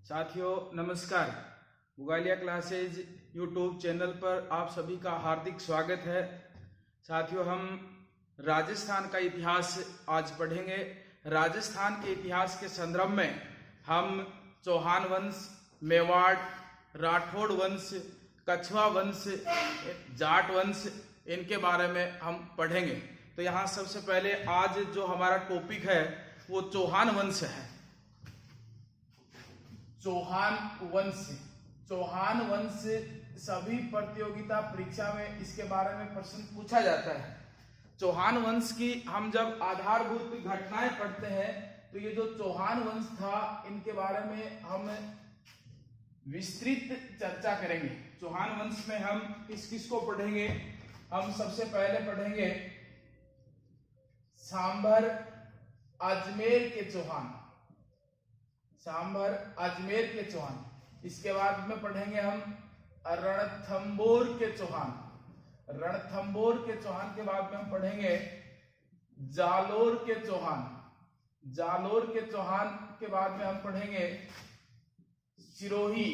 साथियों नमस्कार। Mugaliya classes YouTube channel पर आप सभी का हार्दिक स्वागत है। साथियों हम राजस्थान का इतिहास आज पढ़ेंगे। राजस्थान के इतिहास के संदर्भ में हम चौहान वंश, मेवाड़, राठौड़ वंश, कछवा वंश, जाट वंश इनके बारे में हम पढ़ेंगे। तो यहाँ सबसे पहले आज जो हमारा टॉपिक है वो चौहान वंश है। चौहान वंश सभी प्रतियोगिता परीक्षा में इसके बारे में प्रश्न पूछा जाता है। चौहान वंश की हम जब आधारभूत घटनाएं पढ़ते हैं तो ये जो चौहान वंश था इनके बारे में हम विस्तृत चर्चा करेंगे। चौहान वंश में हम किस किस को पढ़ेंगे? हम सबसे पहले पढ़ेंगे सांभर अजमेर के चौहान, सांभर अजमेर के चौहान। इसके बाद में पढ़ेंगे हम रणथंबोर के चौहान, रणथंबोर के चौहान के बाद में हम पढ़ेंगे जालोर के चौहान, जालोर के चौहान के बाद में हम पढ़ेंगे सिरोही,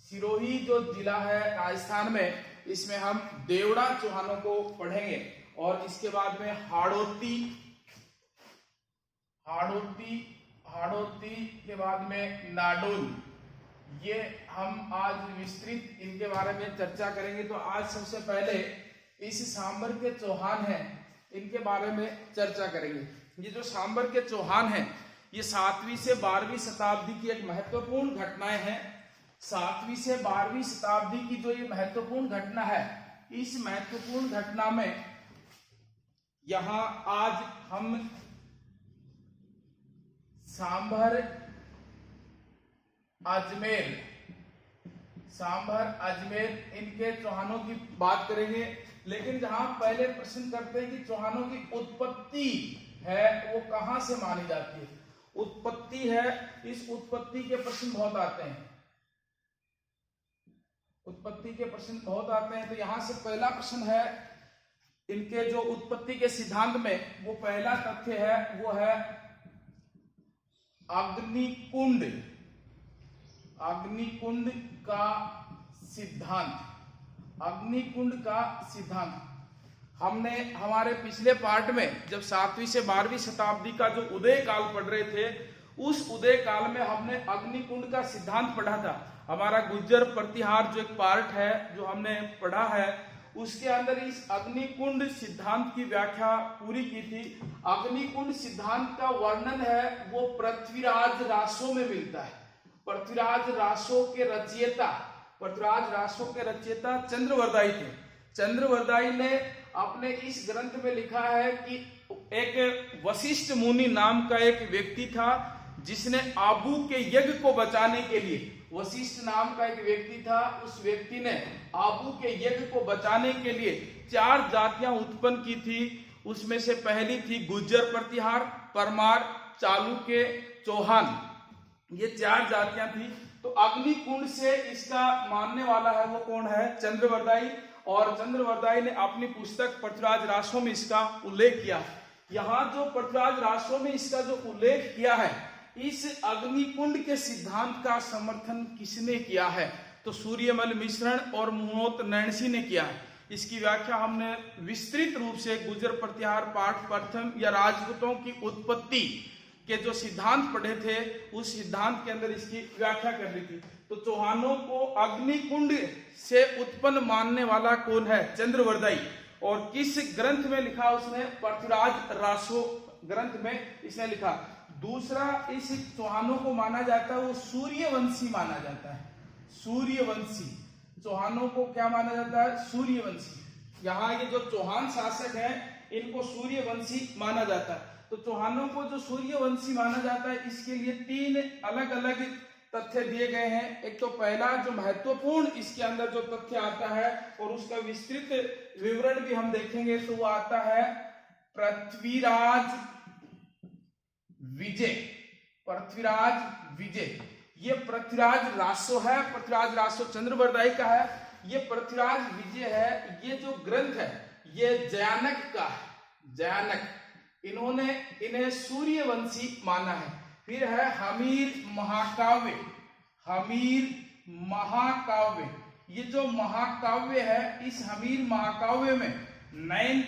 सिरोही जो जिला है राजस्थान में, इसमें हम देवड़ा चौहानों को पढ़ेंगे। और इसके बाद में हाड़ौती, हाड़ौती, हाड़ौती के बाद में नाडोल, ये हम आज विस्तृत इनके बारे में चर्चा करेंगे। तो आज सबसे पहले इस सांभर के चौहान हैं इनके बारे में चर्चा करेंगे। ये जो सांभर के चौहान हैं ये 7वीं से 12वीं शताब्दी की एक महत्वपूर्ण घटनाएं हैं। 7वीं से 12वीं शताब्दी की जो ये महत्वपूर्ण घटना है, इस महत्वपूर्ण घटना में यहां आज हम सांभर अजमेर, सांभर अजमेर इनके चौहानों की बात करेंगे। लेकिन जहां पहले प्रश्न करते हैं कि चौहानों की उत्पत्ति है वो कहां से मानी जाती है, उत्पत्ति है, इस उत्पत्ति के प्रश्न बहुत आते हैं, उत्पत्ति के प्रश्न बहुत आते हैं। तो यहां से पहला प्रश्न है इनके जो उत्पत्ति के सिद्धांत में वो पहला तथ्य है वो है अग्निकुंड, अग्निकुंड का सिद्धांत, अग्निकुंड का सिद्धांत। हमने हमारे पिछले पार्ट में जब 7वीं से 12वीं शताब्दी का जो उदय काल पढ़ रहे थे, उस उदय काल में हमने अग्निकुंड का सिद्धांत पढ़ा था। हमारा गुज्जर प्रतिहार जो एक पार्ट है जो हमने पढ़ा है, उसके अंदर इस अग्निकुंड सिद्धांत की व्याख्या पूरी की थी। अग्निकुंड सिद्धांत का वर्णन है वो पृथ्वीराज रासो में मिलता है। पृथ्वीराज रासो के रचयिता, पृथ्वीराज रासो के रचयिता चंद्रवरदाई थे। चंद्रवरदाई ने अपने इस ग्रंथ में लिखा है कि एक वशिष्ठ मुनि नाम का एक व्यक्ति था जिसने आबू के यज्ञ को बचाने के लिए, वशिष्ठ नाम का एक व्यक्ति था, उस व्यक्ति ने आबू के यज्ञ को बचाने के लिए 4 जातियां उत्पन्न की थी। उसमें से पहली थी गुज्जर प्रतिहार, परमार, चालुक्य, चौहान, ये 4 जातियां थी। तो अग्निकुंड से इसका मानने वाला है वो कौन है? चंद्रवरदाई। और चंद्रवरदाई ने अपनी पुस्तक पृथ्वीराज रासो में इसका उल्लेख किया। यहाँ जो पृथ्वीराज रासो में इसका जो उल्लेख किया है, इस अग्निकुंड के सिद्धांत का समर्थन किसने किया है? तो सूर्यमल मिश्रण और मुनोत नैणसी ने किया है। इसकी व्याख्या हमने विस्तृत रूप से गुज्जर प्रतिहार पाठ प्रथम या राजपूतों की उत्पत्ति के जो सिद्धांत पढ़े थे उस सिद्धांत के अंदर इसकी व्याख्या कर ली थी। तो चौहानों को अग्निकुंड से उत्पन्न मानने वाला कौन है? चंद्रवरदाई। और किस ग्रंथ में लिखा उसने? पृथ्वीराज रासो ग्रंथ में इसने लिखा। दूसरा, इस चौहानों को माना जाता है वो सूर्यवंशी माना जाता है, सूर्यवंशी। चौहानों को क्या माना जाता है? सूर्यवंशी। यहाँ ये जो चौहान शासक हैं इनको सूर्यवंशी माना जाता है। तो चौहानों को जो सूर्यवंशी माना जाता है इसके लिए 3 अलग अलग तथ्य दिए गए हैं। एक तो पहला जो महत्वपूर्ण इसके अंदर जो तथ्य आता है और उसका विस्तृत विवरण भी हम देखेंगे तो वो आता है पृथ्वीराज विजय, पृथ्वीराज विजय। ये पृथ्वीराज रासो है, पृथ्वीराज रासो चंद्रवरदाई का है। ये पृथ्वीराज विजय है। ये जो ग्रंथ है ये जयानक का है, जयानक, इन्हें सूर्यवंशी माना है। फिर है हमीर महाकाव्य, हमीर महाकाव्य। ये जो महाकाव्य है, इस हमीर महाकाव्य में नयन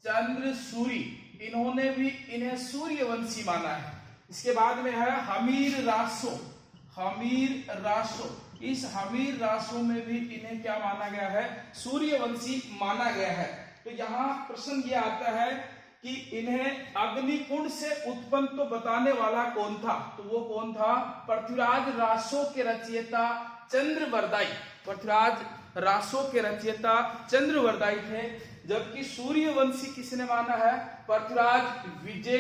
चंद्र सूरी इन्होंने भी इन्हें सूर्यवंशी माना है। इसके बाद में है हमीर रासो। इस हमीर रासो में भी इन्हें क्या माना गया है? सूर्यवंशी माना गया है। तो यहाँ प्रश्न ये आता है कि इन्हें अग्निकुंड से उत्पन्न तो बताने वाला कौन था? तो वो कौन था? पृथ्वीराज रासो के रचयिता चंद्रवरदाई। पृथ्वीराज रासो के रचयिता चंद्रवरदाई थे। जबकि सूर्यवंशी किसने माना है? पृथ्वीराज विजय,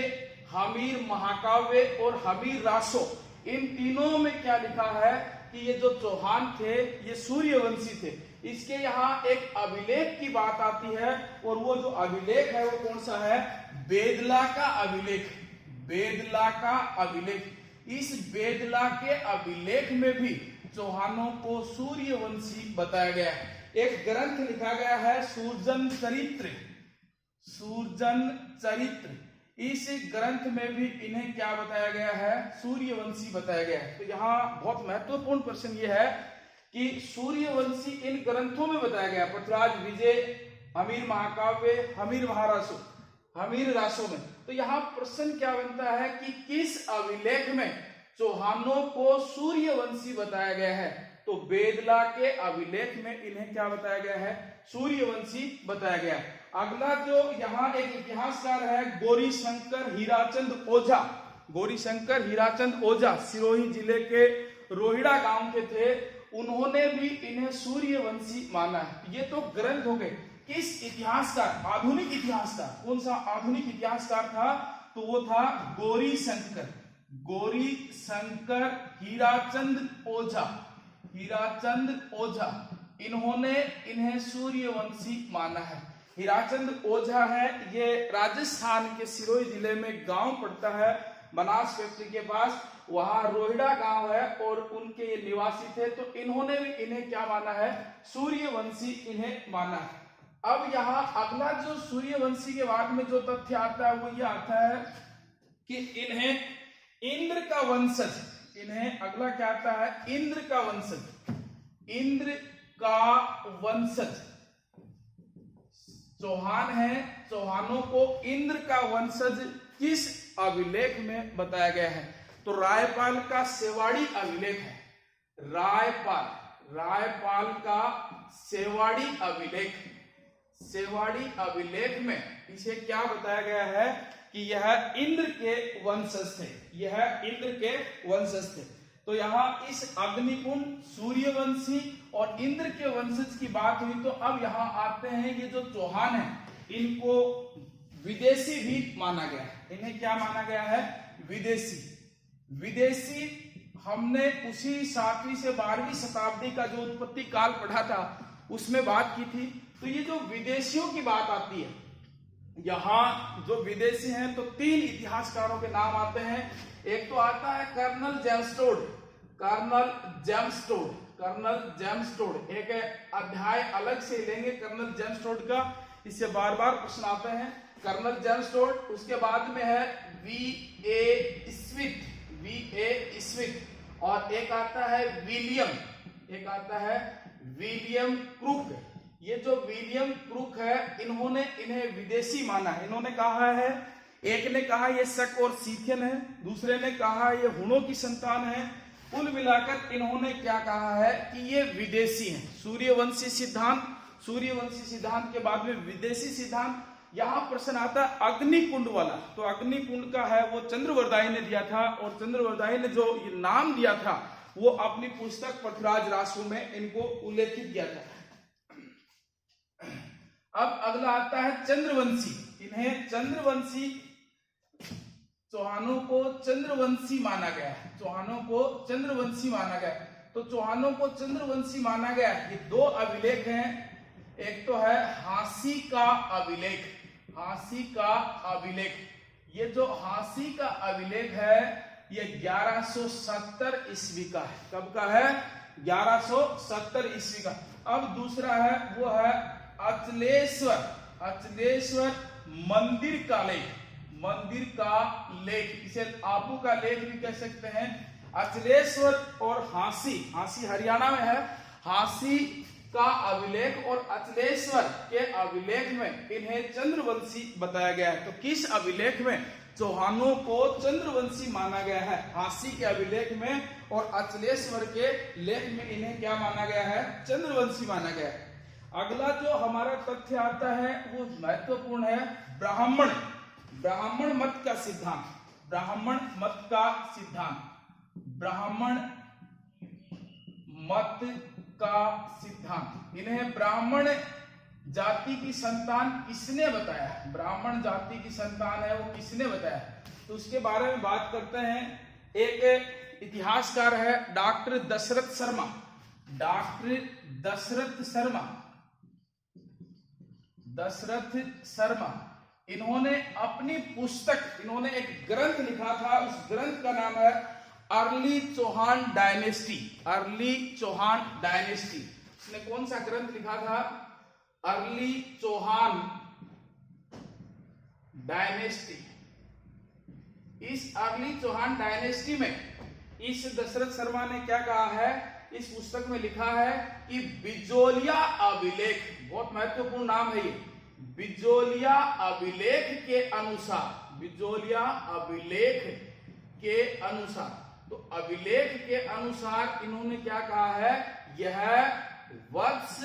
हमीर महाकाव्य और हमीर रासो। इन तीनों में क्या लिखा है कि ये जो चौहान थे ये सूर्यवंशी थे। इसके यहाँ एक अभिलेख की बात आती है, और वो जो अभिलेख है वो कौन सा है? बेदला का अभिलेख। बेदला का अभिलेख। इस बेदला के अभिलेख में भी चौहानों को सूर्यवंशी बताया गया है। एक ग्रंथ लिखा गया है सूर्जन चरित्र। इस ग्रंथ में भी इन्हें क्या बताया गया है? सूर्यवंशी बताया गया है। तो यहाँ बहुत महत्वपूर्ण प्रश्न ये है कि सूर्यवंशी इन ग्रंथों में बताया गया, पृथ्वीराज विजय, हमीर महाकाव्य, हमीर रासो में। तो यहाँ प्रश्न क्या बनता है कि किस अभिलेख में चौहानों को सूर्यवंशी बताया गया है? तो बेदला के अभिलेख में इन्हें क्या बताया गया है? सूर्यवंशी बताया गया है। अगला जो यहाँ एक इतिहासकार है गौरीशंकर हीराचंद ओझा, सिरोही जिले के रोहिड़ा गांव के थे। उन्होंने भी इन्हें सूर्यवंशी माना है। ये तो ग्रंथ हो गए। किस इतिहासकार? आधुनिक इतिहासकार। कौन सा आधुनिक इतिहासकार था? तो वो था गौरीशंकर हीराचंद ओझा। इन्होंने इन्हें सूर्यवंशी माना है। हीराचंद ओझा है, ये राजस्थान के सिरोही जिले में गांव पड़ता है बनास फैक्ट्री के पास। वहां रोहिड़ा गांव है और उनके ये निवासी थे। तो इन्होंने भी इन्हें क्या माना है? सूर्यवंशी इन्हें माना है। अब यहाँ अगला जो सूर्यवंशी के बाद में जो तथ्य आता है वो ये आता है कि इन्हें इंद्र का वंशज चौहान है। चौहानों को इंद्र का वंशज किस अभिलेख में बताया गया है? तो रायपाल का सेवाड़ी अभिलेख है। रायपाल का सेवाड़ी अभिलेख में इसे क्या बताया गया है कि यह इंद्र के वंशज थे। तो यहाँ इस अग्निकुंड, सूर्यवंशी और इंद्र के वंशज की बात हुई। तो अब यहाँ आते हैं, ये जो चौहान है इनको विदेशी भी माना गया है। इन्हें क्या माना गया है? विदेशी। हमने उसी 7वीं से 12वीं शताब्दी का जो उत्पत्ति काल पढ़ा था उसमें बात की थी। तो ये जो विदेशियों की बात आती है, यहाँ जो विदेशी हैं तो 3 इतिहासकारों के नाम आते हैं। एक तो आता है कर्नल जेम्स टोड। एक अध्याय अलग से लेंगे कर्नल जेम्स टोड का, इससे बार बार प्रश्न आते हैं। Colonel James Tod. उसके बाद में है V.A. स्मिथ और एक आता है विलियम क्रूक। ये जो विलियम क्रूक है इन्होंने इन्हें विदेशी माना है। इन्होंने कहा है, एक ने कहा ये शक और सीथियन है, दूसरे ने कहा ये हुणों की संतान है। कुल मिलाकर इन्होंने क्या कहा है कि ये विदेशी हैं। सूर्यवंशी सिद्धांत के बाद में विदेशी सिद्धांत। यहाँ प्रश्न आता है अग्निकुंड वाला। तो अग्निकुंड का है वो चंद्रवरदाई ने दिया था, और चंद्रवरदाई ने जो ये नाम दिया था वो अपनी पुस्तक पृथ्वीराज रासो में इनको उल्लेखित किया था। अब अगला आता है चंद्रवंशी। इन्हें चौहानों को चंद्रवंशी माना गया है। तो चौहानों को चंद्रवंशी माना गया है। ये 2 अभिलेख हैं। एक तो है हांसी का अभिलेख। ये जो हांसी का अभिलेख है ये 1170 ईस्वी का है। कब का है? 1170 ईस्वी का। अब दूसरा है वो है अचलेश्वर मंदिर मंदिर का लेख, इसे आबू का लेख भी कह सकते हैं। अचलेश्वर और हांसी, हांसी हरियाणा में है, हांसी का अभिलेख और अचलेश्वर के अभिलेख में इन्हें चंद्रवंशी बताया गया है। तो किस अभिलेख में चौहानों को चंद्रवंशी माना गया है? हांसी के अभिलेख में और अचलेश्वर के लेख में इन्हें क्या माना गया है? चंद्रवंशी माना गया है। अगला जो हमारा तथ्य आता है वो महत्वपूर्ण है, ब्राह्मण, ब्राह्मण मत का सिद्धांत, ब्राह्मण मत का सिद्धांत, ब्राह्मण मत का सिद्धांत। इन्हें ब्राह्मण जाति की संतान किसने बताया? ब्राह्मण जाति की संतान है वो किसने बताया? तो उसके बारे में बात करते हैं। एक इतिहासकार है डॉक्टर दशरथ शर्मा, डॉक्टर दशरथ शर्मा, दशरथ शर्मा। इन्होंने अपनी पुस्तक, इन्होंने एक ग्रंथ लिखा था, उस ग्रंथ का नाम है early Chauhan dynasty, early Chauhan dynasty. उसने कौन सा ग्रंथ लिखा था? Early Chauhan dynasty. इस अर्ली चौहान डायनेस्टी में इस दशरथ शर्मा ने क्या कहा है? इस पुस्तक में लिखा है कि बिजोलिया अभिलेख, बहुत महत्वपूर्ण नाम है ये, बिजोलिया अभिलेख के अनुसार, बिजोलिया अभिलेख के अनुसार, तो अभिलेख के अनुसार इन्होंने क्या कहा है? यह वत्स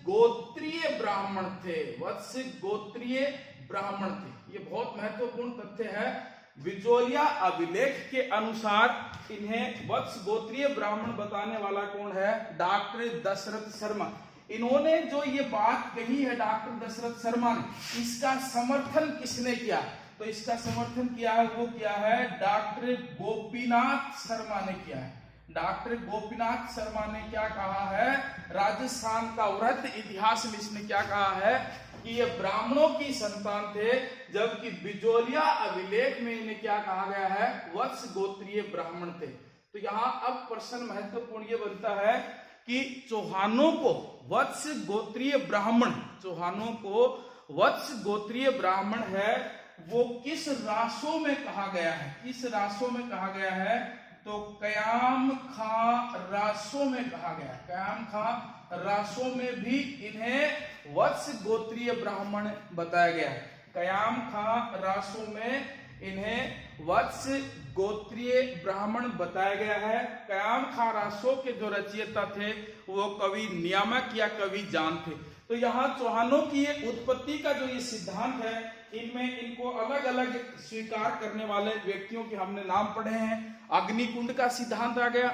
गोत्रीय ब्राह्मण थे, वत्स गोत्रीय ब्राह्मण थे। ये बहुत महत्वपूर्ण तथ्य है। बिजोलिया अभिलेख के अनुसार इन्हें वत्स गोत्रीय ब्राह्मण बताने वाला कौन है? डॉक्टर दशरथ शर्मा। इन्होंने जो ये बात कही है डॉक्टर दशरथ शर्मा ने, इसका समर्थन किसने किया? तो इसका समर्थन किया है, वो किया है डॉक्टर गोपीनाथ शर्मा ने किया है। डॉक्टर गोपीनाथ शर्मा ने क्या कहा है? राजस्थान का वृत्त इतिहास में इसने क्या कहा है कि ये ब्राह्मणों की संतान थे, जबकि बिजोलिया अभिलेख में इन्हें क्या कहा गया है? वत्स गोत्रीय ब्राह्मण थे। तो यहाँ अब प्रश्न महत्वपूर्ण ये बनता है कि चौहानों को वत्स गोत्रीय ब्राह्मण, चौहानों को वत्स गोत्रीय ब्राह्मण है वो किस रासों में कहा गया है? किस रासों में कहा गया है? तो कयाम खां रासों में कहा गया। कयाम खां रासों में भी इन्हें वत्स गोत्रीय ब्राह्मण बताया गया है। कयाम खां रासों में इन्हें वत्स गोत्रीय ब्राह्मण बताया गया है। कयाम खां रासों के जो रचयिता थे वो कवि नियामक या कवि जान थे। तो यहाँ चौहानों की ये उत्पत्ति का जो ये सिद्धांत है, इनमें इनको अलग अलग स्वीकार करने वाले व्यक्तियों के हमने नाम पढ़े हैं। अग्निकुंड का सिद्धांत आ गया।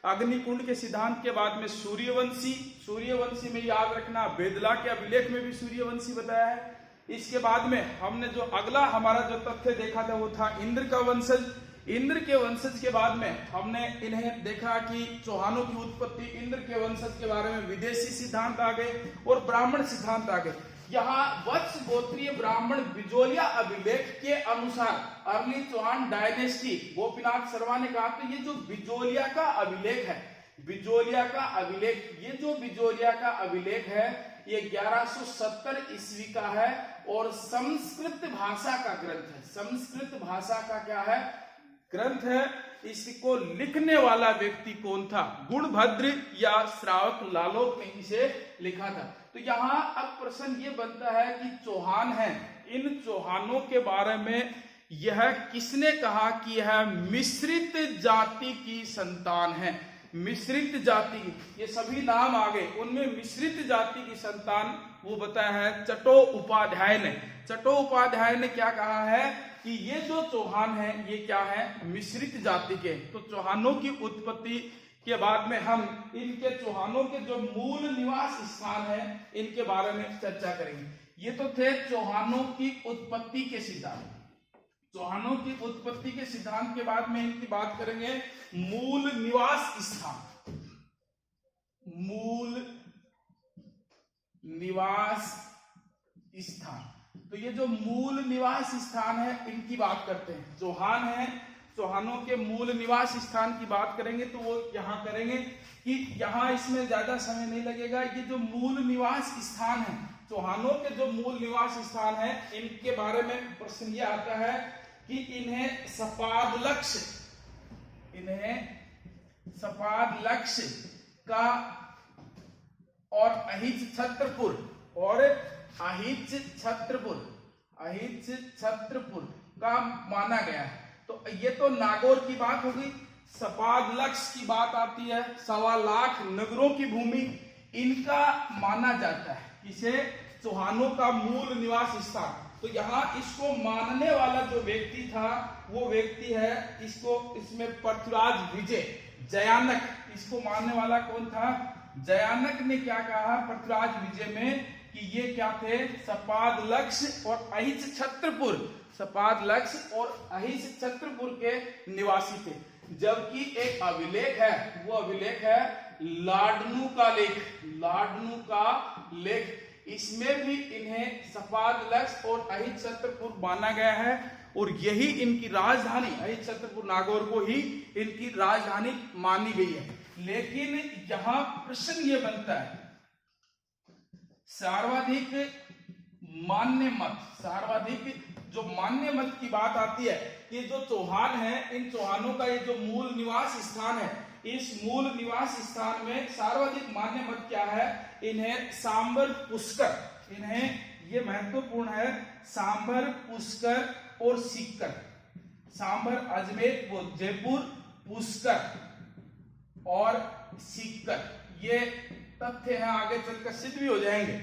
अग्निकुंड के सिद्धांत के बाद में सूर्यवंशी, सूर्यवंशी में याद रखना बेदला के अभिलेख में भी सूर्यवंशी बताया है। इसके बाद में हमने जो अगला हमारा जो तथ्य देखा था वो था इंद्र का वंशज। इंद्र के वंशज के बाद में हमने इन्हें देखा कि चौहानों की उत्पत्ति, इंद्र के वंशज के बारे में विदेशी सिद्धांत आ गए और ब्राह्मण सिद्धांत आ गए। यहाँ वत्स गोत्रीय ब्राह्मण बिजोलिया अभिलेख के अनुसार अर्ली चौहान डायनेस्टी, गोपीनाथ शर्मा ने कहा। तो ये जो बिजोलिया का अभिलेख है, बिजोलिया का अभिलेख, ये जो बिजोलिया का अभिलेख है ये 1170 ईस्वी का है और संस्कृत भाषा का ग्रंथ है। संस्कृत भाषा का क्या है? ग्रंथ है। इसको लिखने वाला व्यक्ति कौन था? गुणभद्र या श्रावक लालोक ने इसे लिखा था। तो यहाँ अब प्रश्न ये बनता है कि चौहान है, इन चौहानों के बारे में यह किसने कहा कि यह मिश्रित जाति की संतान है? मिश्रित जाति, ये सभी नाम आ गए, उनमें मिश्रित जाति की संतान वो बताया है चट्टोपाध्याय ने। चट्टोपाध्याय ने क्या कहा है कि ये जो चौहान है ये क्या है? मिश्रित जाति के। तो चौहानों की उत्पत्ति के बाद में हम इनके चौहानों के जो मूल निवास स्थान है इनके बारे में चर्चा करेंगे। ये तो थे चौहानों की उत्पत्ति के सिद्धांत। चौहानों की उत्पत्ति के सिद्धांत के बाद में इनकी बात करेंगे मूल निवास स्थान। मूल निवास स्थान, तो ये जो मूल निवास स्थान है इनकी बात करते हैं। चौहान है, चौहानों के मूल निवास स्थान की बात करेंगे तो वो यहाँ करेंगे कि यहाँ इसमें ज्यादा समय नहीं लगेगा। ये जो मूल निवास स्थान है, चौहानों के जो मूल निवास स्थान है इनके बारे में प्रश्न ये आता है कि इन्हें सपाद लक्ष्य का और अहिच छत्रपुर का माना गया है। तो ये तो नागौर की बात होगी। सपाद लक्ष्य की बात आती है, 1.25 लाख नगरों की भूमि इनका माना जाता है। इसे चौहानों का मूल निवास स्थान। तो यहाँ इसको मानने वाला जो व्यक्ति था वो व्यक्ति है, इसमें पृथ्वीराज विजय जयानक, इसको मानने वाला कौन था? जयानक ने क्या कहा पृथ्वीराज विजय में कि ये क्या थे? सपाद लक्ष्य और अहिच छत्रपुर के निवासी थे। जबकि एक अभिलेख है, वो अभिलेख है लाडनू का लेख। इसमें भी इन्हें सपाद लक्ष्य और अहिच छत्रपुर माना गया है और यही इनकी राजधानी, अहिच छत्रपुर नागौर को ही इनकी राजधानी मानी गई है। लेकिन यहां प्रश्न ये बनता है, सर्वाधिक मान्य मत की बात आती है। ये जो चौहान है, इन चौहानों का ये जो मूल निवास स्थान है, इस मूल निवास स्थान में सर्वाधिक मान्य मत क्या है? इन्हें सांबर पुष्कर, ये महत्वपूर्ण है, सांबर पुष्कर और सीकर। सांबर अजमेर जयपुर, पुष्कर और सीकर, ये तथ्य हैं, आगे चलकर सिद्ध भी हो जाएंगे।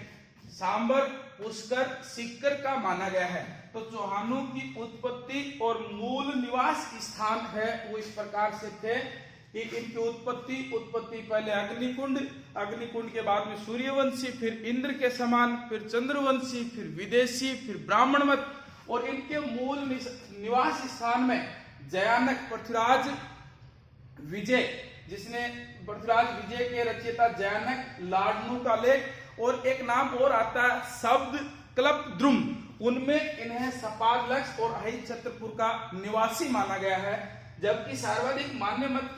सांबर पुष्कर सीकर का माना गया है। तो चौहानों की उत्पत्ति और मूल निवास स्थान है वो इस प्रकार से थे कि इनकी उत्पत्ति पहले अग्निकुंड के बाद में सूर्यवंशी, फिर इंद्र के समान, फिर चंद्रवंशी, फिर विदेशी, फिर ब्राह्मणवत। और इनके मूल निवास स्थान में जयानक पृथ्वीराज विजय, जिसने पृथ्वीराज विजय के रचयिता जयानक, लाडनू का लेख और एक नाम और आता है शब्द कल्पद्रुम, उनमें इन्हें सपाद लक्ष्य और अहिच छत्रपुर का निवासी माना गया है। जबकि सर्वाधिक मान्य मत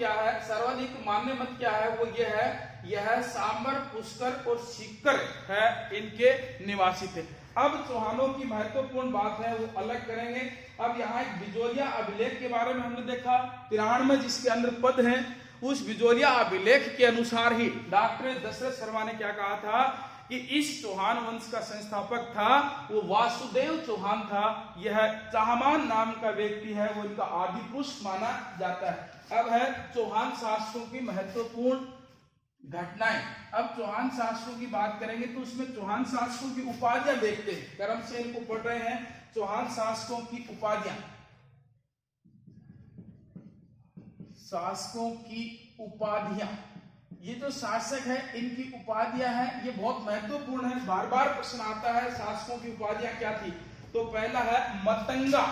क्या है? वो ये है, यह सांबर पुष्कर और सीकर है, इनके निवासी थे। अब चौहानों की महत्वपूर्ण बात है वो अलग करेंगे। अब यहाँ एक बिजोलिया अभिलेख के बारे में हमने देखा, 93 जिसके अंदर पद हैं, उस बिजोलिया अभिलेख के अनुसार ही डॉक्टर दशरथ शर्मा ने क्या कहा था कि इस चौहान वंश का संस्थापक था वो वासुदेव चौहान था। यह चाहमान नाम का व्यक्ति है, वो इनका आदि पुरुष माना जाता है। अब है चौहान शासकों की महत्वपूर्ण घटनाएं। अब चौहान शासकों की बात करेंगे तो उसमें चौहान शासकों की उपाधियां देखते हैं, क्रम से इनको पढ़ रहे हैं। चौहान शासकों की उपाधियां, ये जो शासक है इनकी उपाधियां हैं, ये बहुत महत्वपूर्ण है। बार बार प्रश्न आता है शासकों की उपाधियां क्या थी। तो पहला है मतंगा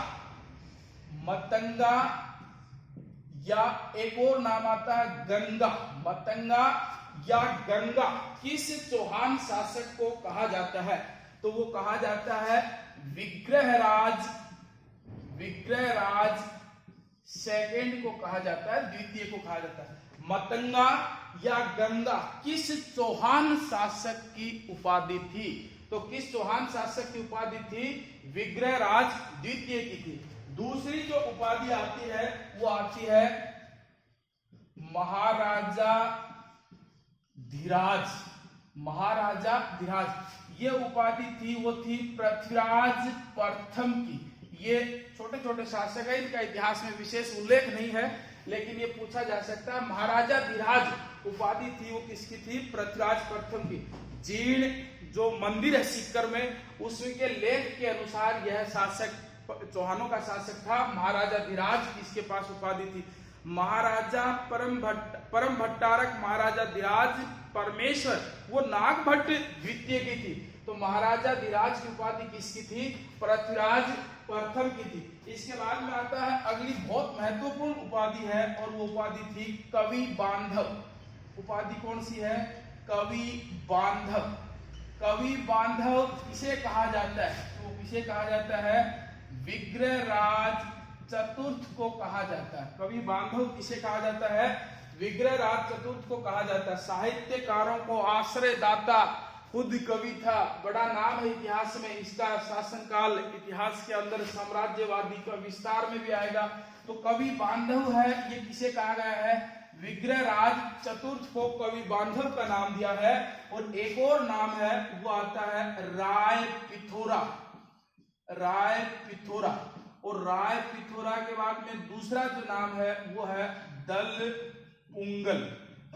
या एक और नाम आता है गंगा। मतंगा या गंगा किस चौहान शासक को कहा जाता है? तो वो कहा जाता है विग्रहराज सेकंड को कहा जाता है, द्वितीय को कहा जाता है। मतंगा या गंगा किस चौहान शासक की उपाधि थी? तो किस चौहान शासक की उपाधि थी? विग्रहराज द्वितीय की थी। दूसरी जो उपाधि आती है वो आती है महाराजा धीराज। ये उपाधि थी वो थी पृथ्वीराज प्रथम की। ये छोटे छोटे शासक है, इनका इतिहास में विशेष उल्लेख नहीं है, लेकिन ये पूछा जा सकता है। महाराजा धीराज उपाधि थी वो किसकी थी? पृथ्वीराज प्रथम की। जीर्ण जो मंदिर है सीकर में, उसके लेख के अनुसार यह शासक चौहानों का शासक था महाराजा धीराज, इसके पास उपाधि थी। महाराजा परम भट्टारक महाराजा धीराज परमेश्वर, वो नागभट्ट द्वितीय की थी। तो महाराजा धीराज की उपाधि किसकी थी? पृथ्वीराज प्रथम की थी। इसके बाद में आता है अगली बहुत महत्वपूर्ण उपाधि है और वो उपाधि थी कवि बांधव। उपाधि कौन सी है? कवि बांधव किसे कहा जाता है? तो किसे कहा जाता है? विग्रहराज चतुर्थ को कहा जाता है। कवि बांधव किसे कहा जाता है? विग्रहराज चतुर्थ को कहा जाता है। साहित्यकारों को आश्रयदाता खुद कवि था, बड़ा नाम है इतिहास में इसका, शासनकाल इतिहास के अंदर साम्राज्यवादी का विस्तार में भी आएगा। तो कवि बांधव है, ये किसे कहा गया है? विग्रहराज चतुर्थ को कवि बांधव का नाम दिया है। और एक और नाम है वो आता है राय पिथोरा, राय पिथोरा। और राय पिथोरा के बाद में दूसरा जो नाम है वो है दल पुंगल।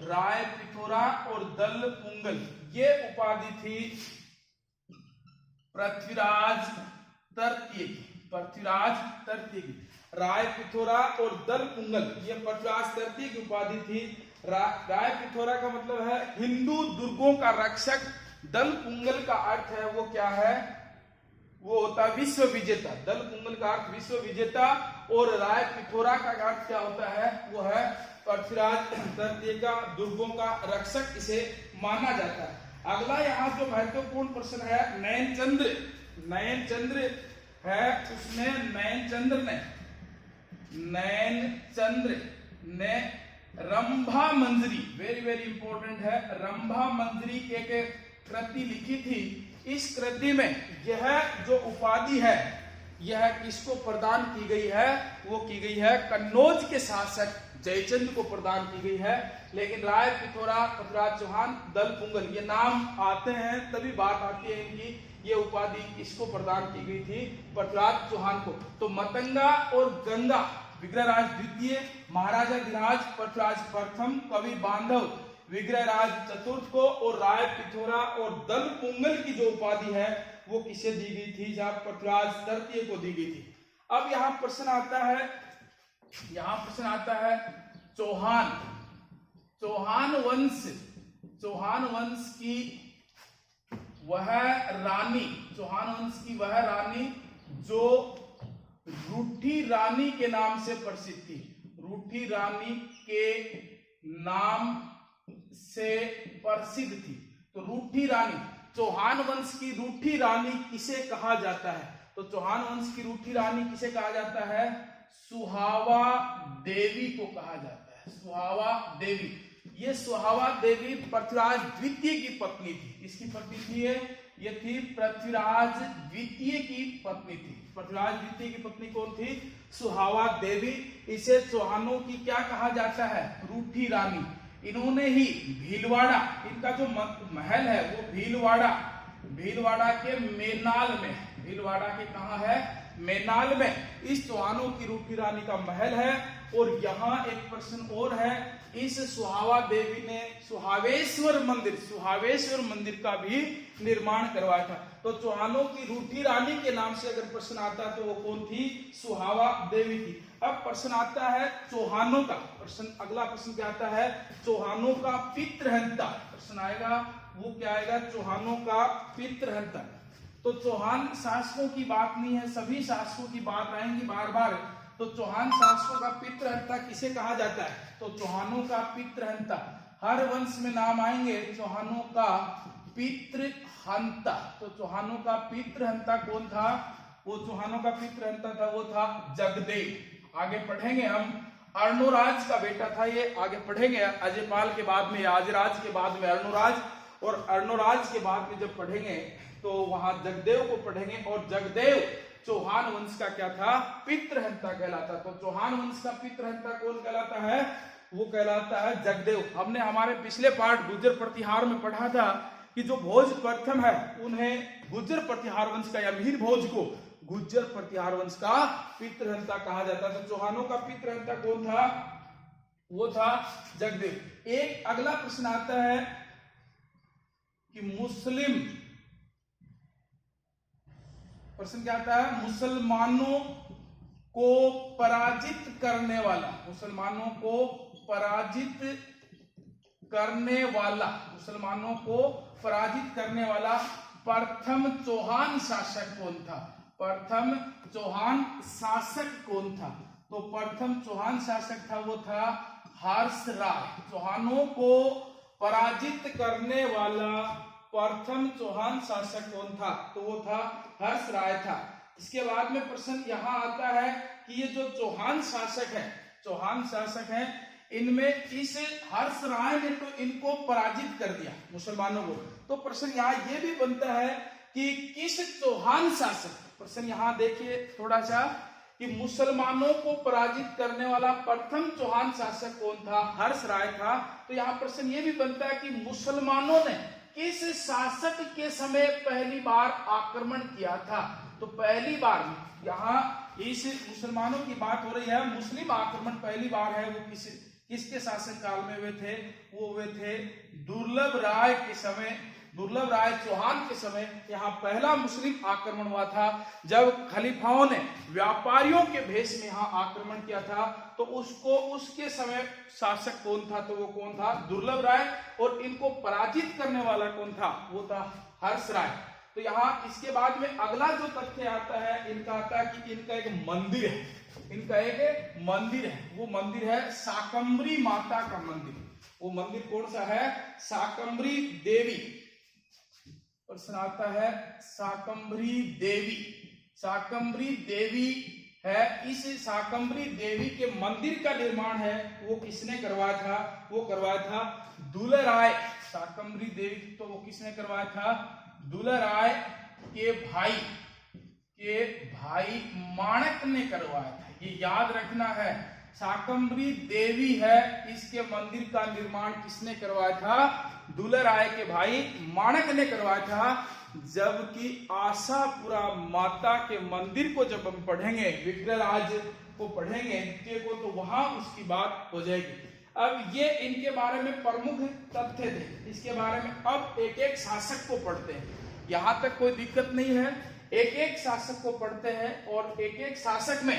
राय पिथोरा और दल पुंगल ये उपाधि थी पृथ्वीराज तृतीय की, पृथ्वीराज तृतीय की। राय पिथोरा और दल पुंगल ये पृथ्वीराज तृतीय की उपाधि थी। राय पिथोरा का मतलब है हिंदू दुर्गों का रक्षक। दल पुंगल का अर्थ है वो क्या है? वो होता है विश्व विजेता। दल पुंगल का अर्थ विश्व विजेता और राय पिथोरा का अर्थ क्या होता है? वो है पृथ्वीराज तृतीय का दुर्गों का रक्षक, इसे माना जाता है। अगला यहाँ जो महत्वपूर्ण प्रश्न है, नयनचंद्र, नयनचंद्र है, उसमें नयनचंद्र ने रंभा मंजरी, वेरी वेरी इंपॉर्टेंट है, रंभा मंजरी एक कृति लिखी थी। इस कृति में यह जो उपाधि है यह किसको प्रदान की गई है? वो की गई है कन्नौज के शासक जयचंद को प्रदान की गई है। लेकिन राय पिथोरा, पृथ्वीराज चौहान, दल पुंगल ये नाम आते हैं तभी बात आती है इनकी, ये उपाधि किसको प्रदान की गई थी? पृथ्वीराज चौहान को। तो मतंगा और गंगा विग्रहराज द्वितीय, महाराजा धीराज पृथ्वीराज प्रथम, कवि बांधव विग्रहराज चतुर्थ को, और राय पिथोरा और दल पुंगल की जो उपाधि है वो किसे दी गई थी? जहां पृथ्वीराज तृतीय को दी गई थी। अब यहाँ प्रश्न आता है, यहाँ प्रश्न आता है चौहान, चौहान वंश, चौहान वंश की वह रानी, चौहान वंश की वह रानी जो रूठी रानी के नाम से प्रसिद्ध थी, रूठी रानी के नाम से प्रसिद्ध थी। तो रूठी रानी, चौहान वंश की रूठी रानी किसे कहा जाता है? तो चौहान वंश की रूठी रानी किसे कहा जाता है? सुहावा देवी को कहा जाता है, सुहावा देवी। ये सुहावा देवी पृथ्वीराज द्वितीय की पत्नी थी। किसकी पत्नी थी ये थी पृथ्वीराज द्वितीय की पत्नी थी। पृथ्वीराज द्वितीय की पत्नी कौन थी? सुहावा देवी। इसे चौहानों की क्या कहा जाता है? रूठी रानी। इन्होंने ही भीलवाड़ा, इनका जो महल है वो भीलवाड़ा, भीलवाड़ा के मेनाल में, भीलवाड़ा के कहाँ है? मेनाल में इस चौहानों की रूठी रानी का महल है। और यहाँ एक प्रश्न और है, इस सुहावा देवी ने सुहावेश्वर मंदिर, सुहावेश्वर मंदिर का भी निर्माण करवाया था। तो चौहानों की रूठी रानी के नाम से अगर प्रश्न आता है तो वो कौन थी? सुहावा देवी थी। अब प्रश्न आता है चौहानों का, प्रश्न अगला प्रश्न क्या आता है? चौहानों का पितृहंता प्रश्न आएगा, वो क्या आएगा? चौहानों का पितृहंता। तो चौहान शासकों की बात नहीं है, सभी शासकों की बात आएंगी बार बार। तो चौहान शासकों का पितृहंता किसे कहा जाता है? तो चौहानों का पितृहंता, हर वंश में नाम आएंगे चौहानों का पितृहंता। तो चौहानों का पितृहंता कौन था? वो चौहानों का पितृहंता था, वो था जगदेव। आगे पढ़ेंगे हम, अर्णोराज का बेटा था ये, आगे पढ़ेंगे। अजयपाल के बाद में, अजराज के बाद में अर्णोराज, और अर्णोराज के बाद में जब पढ़ेंगे तो वहां जगदेव को पढ़ेंगे। और जगदेव चौहान वंश का क्या था? पितृहंता कहलाता। तो चौहान वंश का पितृहंता कौन कहलाता है? वो कहलाता है जगदेव। हमने हमारे पिछले पाठ गुर्जर प्रतिहार में पढ़ा था कि जो भोज प्रथम है उन्हें गुर्जर प्रतिहार वंश का या मीर भोज को गुर्जर प्रतिहार वंश का पितृहंता कहा जाता है। तो चौहानों का पितृहंता कौन था? वो था जगदेव। एक अगला प्रश्न आता है कि मुस्लिम, प्रश्न क्या आता है? मुसलमानों को पराजित करने वाला, मुसलमानों को पराजित करने वाला, मुसलमानों को पराजित करने वाला प्रथम चौहान शासक कौन था? प्रथम चौहान शासक कौन था? तो प्रथम चौहान शासक था वो था हर्षराय। चौहानों को पराजित करने वाला प्रथम चौहान शासक कौन था? तो वो था हर्षराय था। इसके बाद में प्रश्न यहाँ आता है कि ये जो चौहान शासक है, चौहान शासक है, इनमें इस हर्ष राय ने तो इनको पराजित कर दिया मुसलमानों को। तो प्रश्न यहाँ ये भी बनता है कि किस चौहान शासक, प्रश्न यहाँ देखिए थोड़ा सा, कि मुसलमानों को पराजित करने वाला प्रथम चौहान शासक कौन था? हर्ष राय था। तो यहाँ प्रश्न ये भी बनता है कि मुसलमानों ने किस शासक के समय पहली बार आक्रमण किया था? तो पहली बार यहाँ इस मुसलमानों की बात हो रही है, मुस्लिम आक्रमण पहली बार है वो किसके शासन काल में हुए थे? वो हुए थे दुर्लभ राय के समय, दुर्लभ राय चौहान के समय यहाँ पहला मुस्लिम आक्रमण हुआ था। जब खलीफाओं ने व्यापारियों के भेष में यहाँ आक्रमण किया था तो उसके समय शासक कौन था? तो वो कौन था? दुर्लभ राय। और इनको पराजित करने वाला कौन था? वो था हर्ष राय। तो यहाँ इसके बाद में अगला जो तथ्य आता है, इनका आता है कि इनका एक मंदिर है, इनका एक मंदिर है, वो मंदिर है शाकंभरी माता का मंदिर। वो मंदिर कौन सा है? शाकंभरी देवी। प्रश्न आता है शाकंभरी देवी, शाकंभरी देवी है। इस शाकंभरी देवी के मंदिर का निर्माण है वो किसने करवाया था? वो करवाया था दुर्लभ राय। शाकंभरी देवी तो वो किसने करवाया था? दुर्लभ राय के भाई माणक ने करवाया था। ये याद रखना है, शाकंभरी देवी है, इसके मंदिर का निर्माण किसने करवाया था? दुर्लभ राय के भाई माणक ने करवाया था। जबकि आशापुरा माता के मंदिर को जब हम पढ़ेंगे, विग्रहराज को पढ़ेंगे द्वितीय को, तो वहां उसकी बात हो जाएगी। अब ये इनके बारे में प्रमुख तथ्य थे। इसके बारे में अब एक एक शासक को पढ़ते हैं, यहां तक कोई दिक्कत नहीं है। एक एक शासक को पढ़ते हैं और एक एक शासक में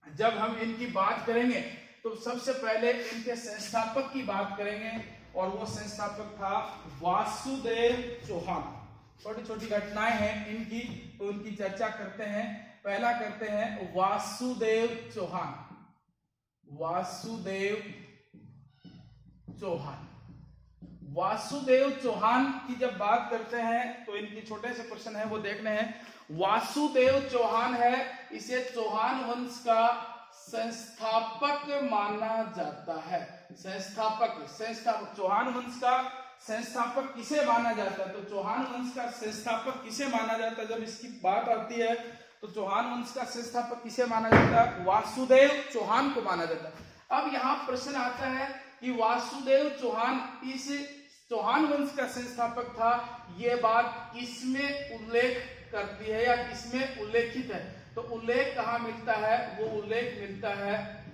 जब हम इनकी बात करेंगे तो सबसे पहले इनके संस्थापक की बात करेंगे और वो संस्थापक था वासुदेव चौहान। छोटी छोटी घटनाएं हैं इनकी, तो उनकी चर्चा करते हैं। पहला करते हैं वासुदेव चौहान। वासुदेव चौहान, वासुदेव चौहान की जब बात करते हैं तो इनकी छोटे से प्रश्न है वो देखने हैं। वासुदेव चौहान है, इसे चौहान वंश का संस्थापक माना जाता है। संस्थापक चौहान वंश का संस्थापक किसे माना जाता है? तो चौहान वंश का संस्थापक किसे माना जाता है? जब इसकी बात आती है तो चौहान वंश का संस्थापक किसे माना जाता है? वासुदेव चौहान को माना जाता है। अब यहाँ प्रश्न आता है कि वासुदेव चौहान इस चौहान वंश का संस्थापक था, ये बात किसमें उल्लेख करती है या किसमें उल्लेखित है? तो उल्लेख कहाँ मिलता है? वो उल्लेख मिलता है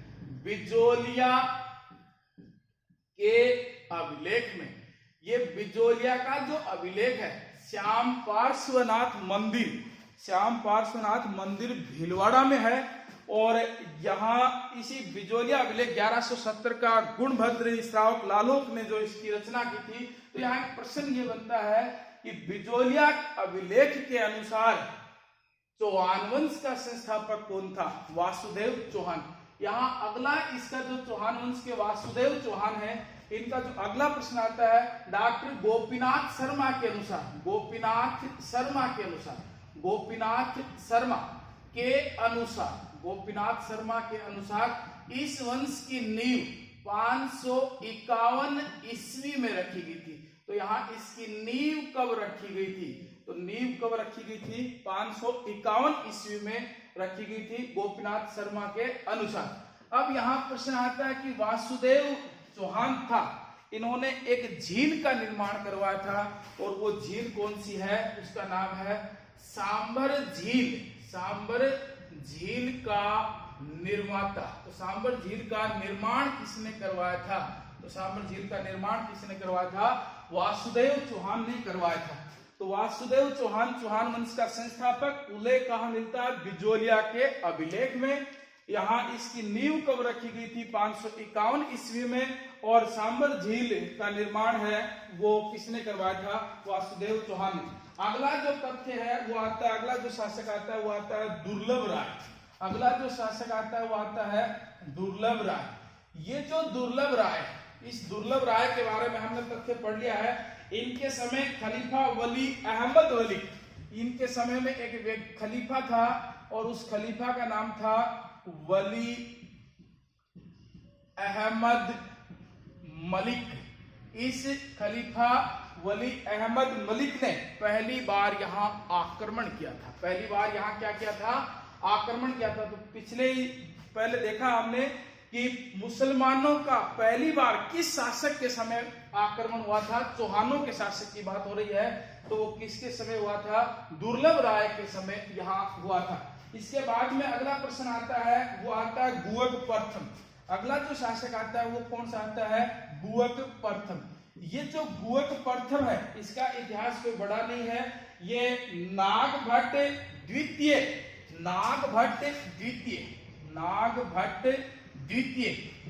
बिजोलिया के अभिलेख में। ये बिजोलिया का जो अभिलेख है, श्याम पार्श्वनाथ मंदिर भीलवाड़ा में है। और यहाँ इसी बिजोलिया अभिलेख 1170 का गुणभद्र श्रावक लालोक ने जो इसकी रचना की थी। तो यहाँ एक प्रश्न ये बनता है कि बिजोलिया अभिलेख के अनुसार चौहान वंश का संस्थापक कौन था? वासुदेव चौहान। यहाँ अगला इसका जो चौहान वंश के वासुदेव चौहान है, इनका जो अगला प्रश्न आता है डॉक्टर गोपीनाथ शर्मा के अनुसार इस वंश की नींव 551 ईस्वी में रखी गई थी। तो यहाँ इसकी नींव कब रखी गई थी? तो नींव कब रखी गई थी? 551 ईस्वी में रखी गई थी गोपीनाथ शर्मा के अनुसार। अब यहाँ प्रश्न आता है कि वासुदेव चौहान था, इन्होंने एक झील का निर्माण करवाया था और वो झील कौन सी है? उसका नाम है सांबर झील। सांबर झील का निर्माता, तो सांबर झील का निर्माण किसने करवाया था? तो सांबर झील का निर्माण किसने करवाया था? वासुदेव चौहान ने करवाया था। तो वासुदेव चौहान चौहान वंश का संस्थापक, उल्लेख कहाँ मिलता है? बिजोलिया के अभिलेख में। यहाँ इसकी नींव कब रखी गई थी? 551 ईस्वी में। और सांबर झील का निर्माण है वो किसने करवाया था? वासुदेव चौहान ने। अगला जो तथ्य है वो आता है, अगला जो शासक आता है वो आता है दुर्लभ राय। अगला जो शासक आता है वो आता है दुर्लभ राय। ये जो दुर्लभ राय, इस दुर्लभ राय के बारे में हमने तथ्य पढ़ लिया है। इनके समय खलीफा वली अहमद वली, इनके समय में एक खलीफा था और उस खलीफा का नाम था वली अहमद मलिक, इस खलीफा वली अहमद मलिक ने पहली बार यहाँ आक्रमण किया था। पहली बार यहाँ क्या किया था? आक्रमण किया था। तो पहले देखा हमने कि मुसलमानों का पहली बार किस शासक के समय आक्रमण हुआ था? चौहानों के शासक की बात हो रही है। तो वो किसके समय हुआ था? दुर्लभ राय के समय यहाँ हुआ था। इसके बाद में अगला प्रश्न आता है, वो आता है गुअग प्रथम। अगला जो शासक आता है वो कौन सा आता है? गुअग प्रथम। ये जो गुअग प्रथम है, इसका इतिहास कोई बड़ा नहीं है। ये नागभट्ट द्वितीय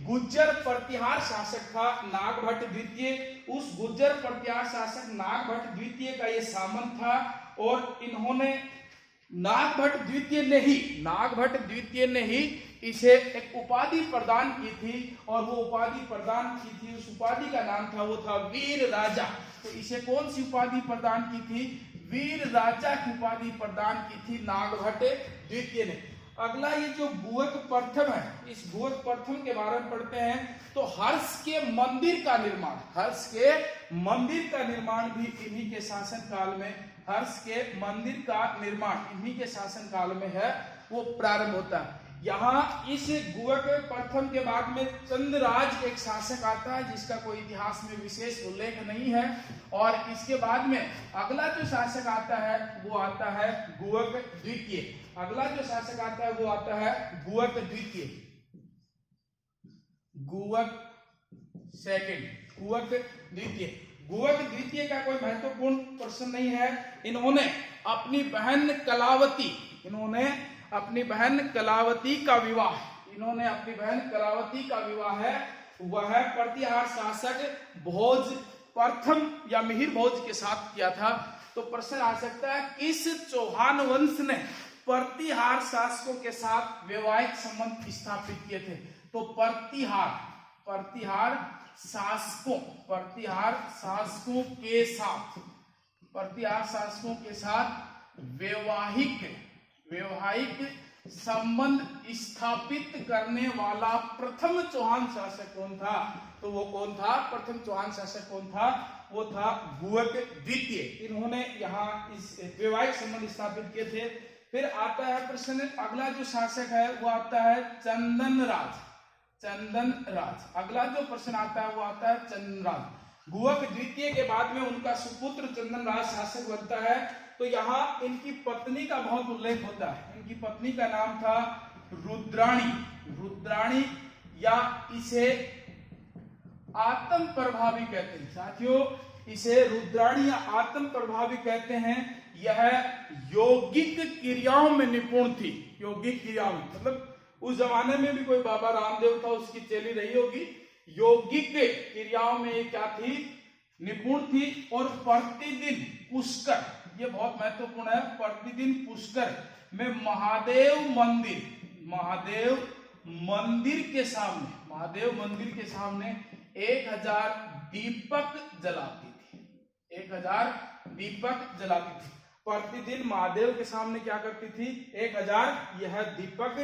गुज्जर प्रतिहार शासक था। नागभट्ट द्वितीय, उस गुज्जर प्रतिहार शासक नागभट्ट द्वितीय का ये सामंत था। और इन्होंने नागभट्ट द्वितीय ने ही इसे एक उपाधि प्रदान की थी। और वो उपाधि प्रदान की थी, उस उपाधि का नाम था, वो था वीर राजा। तो इसे कौन सी उपाधि प्रदान की थी? वीर राजा की उपाधि प्रदान की थी नागभट्ट द्वितीय ने। अगला ये जो गुअग प्रथम है, इस गुअग प्रथम के बारे में पढ़ते हैं। तो हर्ष के मंदिर का निर्माण भी इन्हीं के शासन काल में, हर्ष के मंदिर का निर्माण इन्हीं के शासन काल में है, वो प्रारंभ होता है। यहाँ इस गुअग प्रथम के बाद में चंद्रराज एक शासक आता है, जिसका कोई इतिहास में विशेष उल्लेख नहीं है। और इसके बाद में अगला जो शासक आता है वो आता है गुअग द्वितीय। अगला जो शासक आता है वो आता है गुअग द्वितीय, गुअग द्वितीय का कोई महत्वपूर्ण प्रश्न नहीं है। इन्होंने अपनी बहन कलावती का विवाह है वह प्रतिहार शासक भोज प्रथम या मिहिर भोज के साथ किया था। तो प्रश्न आ सकता है, किस चौहान वंश ने प्रतिहार शासकों के साथ वैवाहिक संबंध स्थापित किए थे? तो प्रतिहार शासकों के साथ वैवाहिक संबंध स्थापित करने वाला प्रथम चौहान शासक कौन था? तो वो कौन था? प्रथम चौहान शासक कौन था? वो था गुअग द्वितीय। इन्होंने यहाँ इस वैवाहिक संबंध स्थापित किए थे। फिर आता है प्रश्न, अगला जो शासक है वो आता है चंदन राज। अगला जो प्रश्न आता है वो आता है चंदन राज। गुअग द्वितीय के बाद में उनका सुपुत्र चंदन राज शासक बनता है। तो यहाँ इनकी पत्नी का बहुत उल्लेख होता है। इनकी पत्नी का नाम था रुद्राणी, या इसे आत्म प्रभावी कहते हैं। साथियों, इसे रुद्राणी या आत्म प्रभावी कहते हैं। यह यौगिक क्रियाओं में निपुण थी। यौगिक क्रियाओं में मतलब उस जमाने में भी कोई बाबा रामदेव था, उसकी चेली रही होगी। यौगिक क्रियाओं में ये क्या थी? निपुण थी। और प्रतिदिन पुष्कर, ये बहुत महत्वपूर्ण है, प्रतिदिन पुष्कर में महादेव मंदिर के सामने 1000 दीपक जलाती थी। 1000 दीपक जलाती थी। प्रतिदिन महादेव के सामने क्या करती थी? 1000 यह दीपक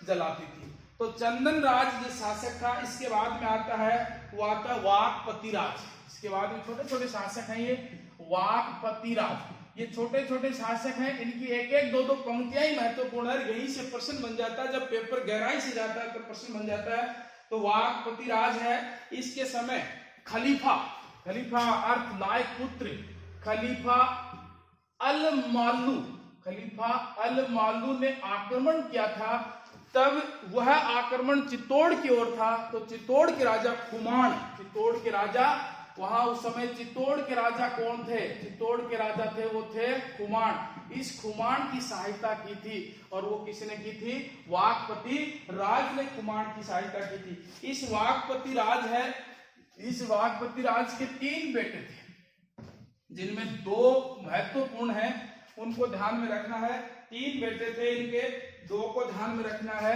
जलाती थी। तो चंदन राज जो शासक था, इसके बाद में आता है वो आता है वाकपति राज। इसके बाद में छोटे छोटे शासक हैं ये वाकपति राज। ये छोटे छोटे शासक हैं, इनकी एक एक दो दो पंक्तियां ही महत्वपूर्ण है। यहीं से प्रश्न बन जाता है, जब पेपर गहराई से जाता है तो प्रश्न बन जाता है। तो वाकपति राज है। इसके समय खलीफा अर्थ लायक पुत्र, खलीफा अल मालू ने आक्रमण किया था। तब वह आक्रमण चित्तौड़ की ओर था। तो चित्तौड़ के राजा वहां उस समय चित्तौड़ के राजा कौन थे? चित्तौड़ के राजा थे, वो थे खुमान। इस खुमान की सहायता की थी। और वो किसने की थी? वाकपति राज ने खुमान की सहायता की थी। इस वाकपति राज के 3 बेटे थे, जिनमें 2 महत्वपूर्ण हैं, उनको ध्यान में रखना है। 3 बेटे थे इनके, 2 को ध्यान में रखना है।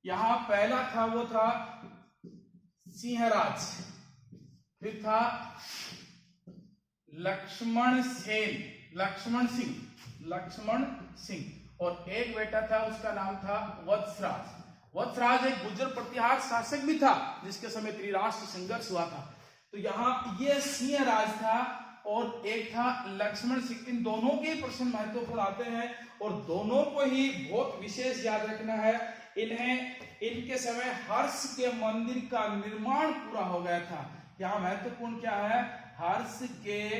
यहां पहला था वो था सिंहराज, फिर था लक्ष्मण सिंह, और एक बेटा था उसका नाम था वत्सराज। वत्सराज एक गुर्जर प्रतिहार शासक भी था जिसके समय त्रिराष्ट्र संघर्ष हुआ था। तो यहाँ ये सिंह राज था और एक था लक्ष्मण सिंह। इन दोनों के प्रश्न महत्वपूर्ण आते हैं और दोनों को ही बहुत विशेष याद रखना है। इनके समय हर्ष के मंदिर का निर्माण पूरा हो गया था। यहाँ महत्वपूर्ण क्या है? हर्ष के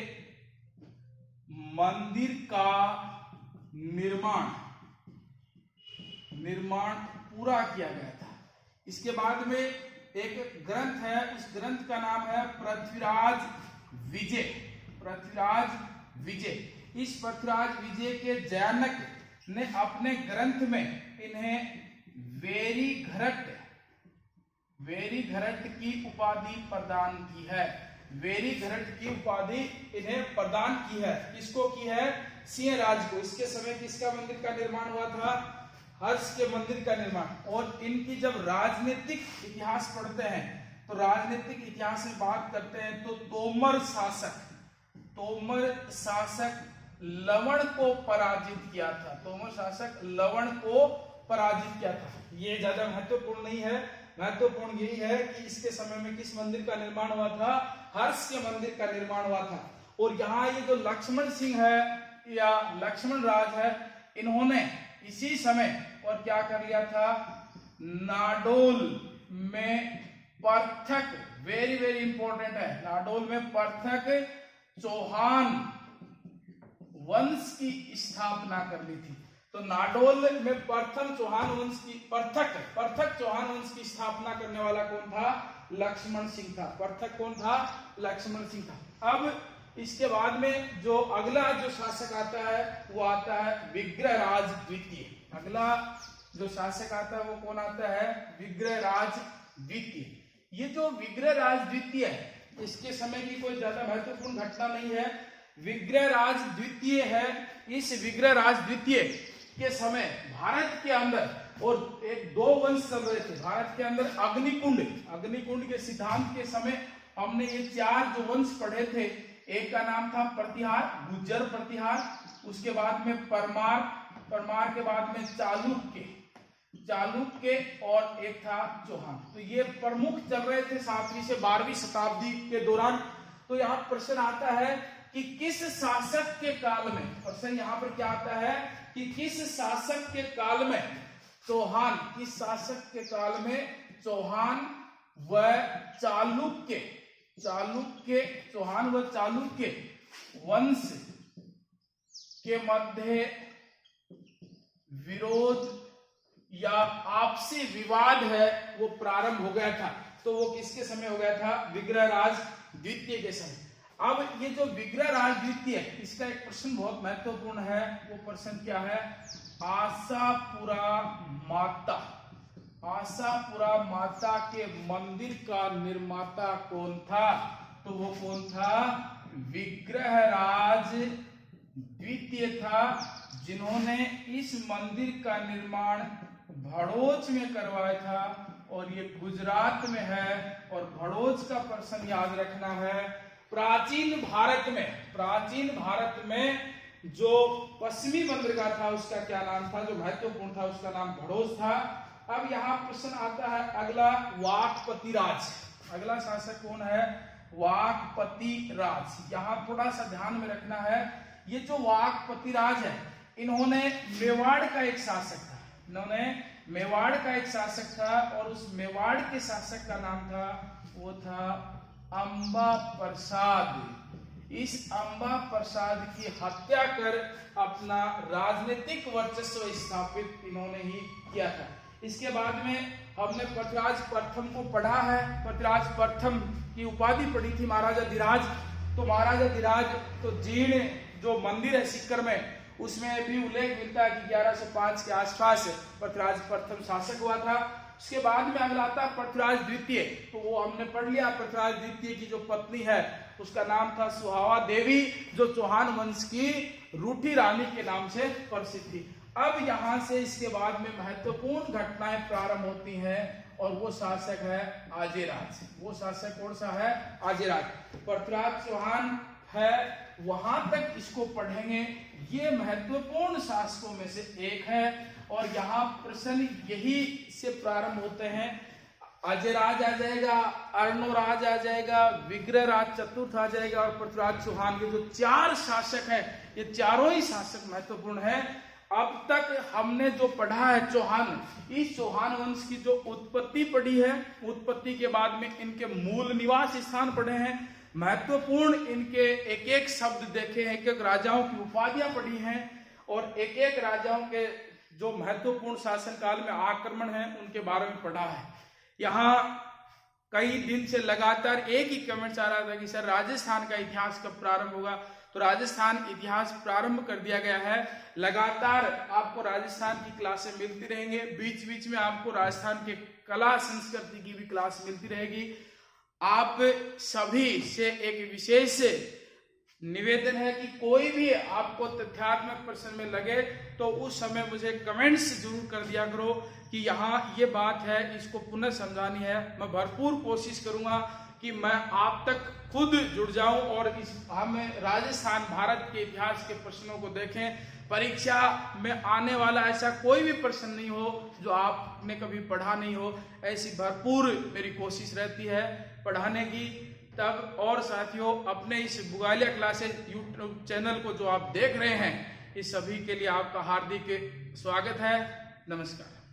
मंदिर का निर्माण पूरा किया गया था। इसके बाद में एक ग्रंथ है, उस ग्रंथ का नाम है पृथ्वीराज विजय। पृथ्वीराज विजय। इस पृथ्वीराज विजय के जनक ने अपने ग्रंथ में इन्हें वेरी घरट की उपाधि प्रदान की है। वेरी घरट की उपाधि इन्हें प्रदान की है। किसको की है? सिंह राज को। इसके समय किसका मंदिर का निर्माण हुआ था? हर्ष के मंदिर का निर्माण। और इनकी जब राजनीतिक इतिहास पढ़ते हैं तो राजनीतिक इतिहास में बात करते हैं तो तोमर शासक लवण को पराजित किया था। तोमर शासक लवण को पराजित किया था। ये ज्यादा महत्वपूर्ण नहीं है। महत्वपूर्ण यही है कि इसके समय में किस मंदिर का निर्माण हुआ था? हर्ष के मंदिर का निर्माण हुआ था। और यहाँ ये जो लक्ष्मण सिंह है या लक्ष्मण राज है, इन्होंने इसी समय और क्या कर लिया था? नाडोल में पृथक, वेरी वेरी इंपॉर्टेंट है, नाडोल में पृथक चौहान वंश की स्थापना कर ली थी। तो नाडोल में प्रथम चौहान वंश की पृथक चौहान वंश की स्थापना करने वाला कौन था? लक्ष्मण सिंह था। पृथक कौन था? लक्ष्मण सिंह था। अब इसके बाद में जो अगला जो शासक आता है वो आता है विग्रहराज द्वितीय। अगला जो शासक आता है वो कौन आता है? विग्रहराज द्वितीय। ये जो विग्रहराज द्वितीय है इसके समय की कोई ज्यादा महत्वपूर्ण घटना नहीं है। विग्रहराज द्वितीय है। इस विग्रहराज द्वितीय के समय भारत के अंदर और एक दो वंश चल रहे थे भारत के अंदर। अग्निकुंड के सिद्धांत के समय हमने ये चार जो वंश पढ़े थे, एक का नाम था प्रतिहार, गुर्जर प्रतिहार, उसके बाद में परमार के बाद में चालुक्य और एक था चौहान। तो ये प्रमुख चल रहे थे 7वीं से 12वीं शताब्दी के दौरान। तो यहाँ प्रश्न आता है कि किस शासक के काल में, प्रश्न यहाँ पर क्या आता है कि किस शासक के काल में चौहान, किस शासक के काल में चौहान व चालुक्य वंश के मध्य विरोध या आपसी विवाद है वो प्रारंभ हो गया था। तो वो किसके समय हो गया था? विग्रहराज द्वितीय के समय। अब ये जो विग्रहराज द्वितीय, इसका एक प्रश्न बहुत महत्वपूर्ण है। वो प्रश्न क्या है? आशापुरा माता के मंदिर का निर्माता कौन था? तो वो कौन था? विग्रहराज द्वितीय था, जिन्होंने इस मंदिर का निर्माण भड़ोच में करवाया था। और ये गुजरात में है। और भड़ोच का प्रश्न याद रखना है। प्राचीन भारत में जो पश्चिमी बंदरगाह था उसका क्या नाम था? जो महत्वपूर्ण था उसका नाम भड़ोच था। अब यहाँ प्रश्न आता है अगला, वाकपति राज। अगला शासक कौन है? वाकपति राज। यहाँ थोड़ा सा ध्यान में रखना है, ये जो वाकपति राज है इन्होंने मेवाड़ का एक शासक था। और उस मेवाड़ के शासक का नाम था, वो था अंबा प्रसाद। इस अंबा प्रसाद की हत्या कर अपना राजनीतिक वर्चस्व स्थापित इन्होंने ही किया था। इसके बाद में हमने पृथ्वीराज प्रथम को पढ़ा है। पृथ्वीराज प्रथम की उपाधि पढ़ी थी महाराजा धीराज। तो महाराजा धीराज तो जीर्ण जो मंदिर है सीकर में, उसमें भी उल्लेख मिलता है कि 1105 के आसपास पृथ्वीराज प्रथम शासक हुआ था। उसके बाद में अगला आता है पृथ्वीराज द्वितीय। तो वो हमने पढ़ लिया। पृथ्वीराज द्वितीय की जो पत्नी है उसका नाम था सुहावा देवी, जो चौहान वंश की रूठी रानी के नाम से प्रसिद्ध थी। अब यहाँ से इसके बाद में महत्वपूर्ण घटनाएं प्रारंभ होती हैं और वो शासक है आजेराज। वो शासक कौन सा है? आजेराज। पृथ्वीराज चौहान है, वहां तक इसको पढ़ेंगे। ये महत्वपूर्ण शासकों में से एक है। और यहाँ प्रश्न यही से प्रारंभ होते हैं। अजयराज आ जाएगा, अर्णोराज आ जाएगा, विग्रहराज चतुर्थ आ जाएगा और पृथ्वीराज चौहान के जो 4 शासक हैं, ये चारों ही शासक महत्वपूर्ण हैं। अब तक हमने जो पढ़ा है चौहान, इस चौहान वंश की जो उत्पत्ति पढ़ी है, उत्पत्ति के बाद में इनके मूल निवास स्थान पढ़े हैं, महत्वपूर्ण इनके एक एक शब्द देखे हैं, एक एक राजाओं की उपाधियां पढ़ी हैं और एक एक राजाओं के जो महत्वपूर्ण शासन काल में आक्रमण है उनके बारे में पढ़ा है। यहाँ कई दिन से लगातार एक ही कमेंट आ रहा था कि सर राजस्थान का इतिहास कब प्रारंभ होगा, तो राजस्थान इतिहास प्रारंभ कर दिया गया है। लगातार आपको राजस्थान की क्लासें मिलती रहेंगे, बीच बीच में आपको राजस्थान के कला संस्कृति की भी क्लास मिलती रहेगी। आप सभी से एक विशेष निवेदन है कि कोई भी आपको तथ्यात्मक प्रश्न में लगे तो उस समय मुझे कमेंट्स जरूर कर दिया करो कि यहाँ ये बात है, इसको पुनः समझानी है। मैं भरपूर कोशिश करूंगा कि मैं आप तक खुद जुड़ जाऊं और इस हमें राजस्थान भारत के इतिहास के प्रश्नों को देखें। परीक्षा में आने वाला ऐसा कोई भी प्रश्न नहीं हो जो आपने कभी पढ़ा नहीं हो, ऐसी भरपूर मेरी कोशिश रहती है पढ़ाने की। तब और साथियों, अपने इस बुगालिया क्लासेस यूट्यूब चैनल को जो आप देख रहे हैं, इस सभी के लिए आपका हार्दिक स्वागत है। नमस्कार।